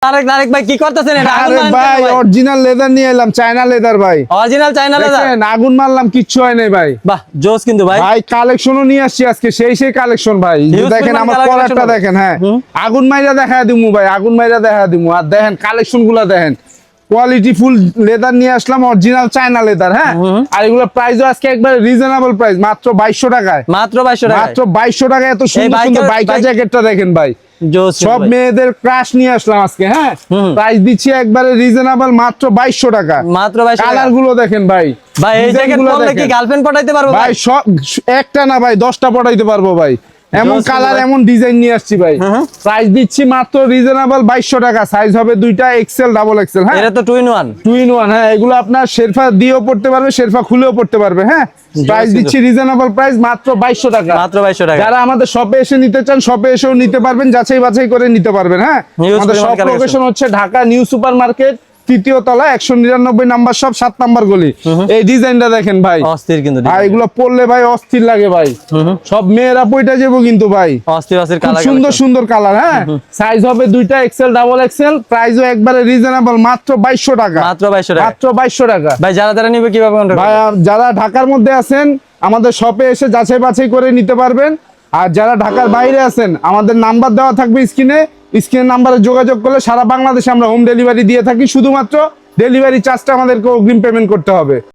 তারেক ভাই কি করতেছেন? এটা আগুন আরে মারেন ভাই কেন ভাই? অরিজিনাল লেদার নিয়ে এলাম, চায়না লেদার ভাই। Original China leather. দেখেন আগুন মারলাম, কিচ্ছু হয় নাই ভাই। বাহ জোস কিন্তু ভাই। ভাই কালেকশনও নিয়ে আসছি আজকে, সেই কালেকশন ভাই। Huge দেখেন পরিমাণ আমার collection প্রোডাক্টটা হবে। দেখেন। হ্যাঁ হুম। আগুন মাইরা দেখা দিমু ভাই, আগুন মাইরা দেখা দিমু। আর দেখেন কালেকশন গুলা দেখেন, কোয়ালিটি ফুল লেদার নিয়ে আসলাম, অরিজিনাল চায়না লেদার। হ্যাঁ আর এগুলো প্রাইসও আজকে একবার রিজনেবল প্রাইস, মাত্র 2200 টাকায়। মাত্র 2200 টাকা। মাত্র 2200 টাকায় এত সুন্দর সুন্দর বাইকের জ্যাকেটটা দেখেন ভাই। জোস সব মেয়েদের ক্রাশ নিয়ে আসলাম আজকে। হ্যাঁ প্রাইস দিচ্ছি একবারে রিজনেবল, মাত্র 2200 টাকা। মাত্র 2200 টাকা। কালার গুলো দেখেন ভাই। ভাই এই জ্যাকেট পরলে কি গার্লফ্রেন্ড পটাইতে পারবো ভাই? ভাই? সব একটা না ভাই, 10টা পটাইতে পারবো ভাই। এমন কালার এমন ডিজাইন নিয়ে আসছি ভাই। প্রাইস দিচ্ছি মাত্র রিজনেবল 2200 টাকা। সাইজ হবে দুইটা, এক্সেল ডাবল এক্সেল। হ্যাঁ এটা তো 2 in 1। 2 in 1। হ্যাঁ এগুলো আপনার শেরফা দিয়েও পড়তে পারবে, শেরফা খুলেও পড়তে পারবে। হ্যাঁ প্রাইস দিচ্ছি রিজনেবল প্রাইস, মাত্র 2200 টাকা। মাত্র 2200 টাকা। যারা আমাদের শপে এসে নিতে চান, শপে এসেও নিতে পারবেন, যাচাই বাছাই করে নিতে পারবেন। হ্যাঁ আমাদের শপ লোকেশন হচ্ছে ঢাকা নিউ সুপার মার্কেট, 3য় তলা, 199 নাম্বার শপ, 7 নাম্বার গলি। এই ডিজাইনটা দেখেন ভাই, অস্থির কিন্তু আর এগুলো পরলে ভাই অস্থির লাগে ভাই। সব মেয়েরা পয়টা যাবো কিন্তু ভাই। অস্থির কালার, সুন্দর সুন্দর কালার। হ্যাঁ সাইজ হবে দুইটা, এক্সেল ডাবল এক্সেল। প্রাইসও একবারে রিজনেবল, মাত্র 2200 টাকা। মাত্র 2200 টাকা। মাত্র 2200 টাকা। ভাই যারা নিবে কিভাবে কন্টাক্ট ভাই যারা ঢাকার মধ্যে আছেন আমাদের শপে এসে যাচাই বাছাই করে নিতে পারবেন। আর যারা ঢাকার বাইরে আছেন আমাদের নাম্বার দেওয়া থাকবে স্ক্রিনের নাম্বারে যোগাযোগ করলে সারা বাংলাদেশে আমরা হোম ডেলিভারি দিয়ে থাকি। শুধুমাত্র ডেলিভারি চার্জটা আমাদেরকে অগ্রিম পেমেন্ট করতে হবে।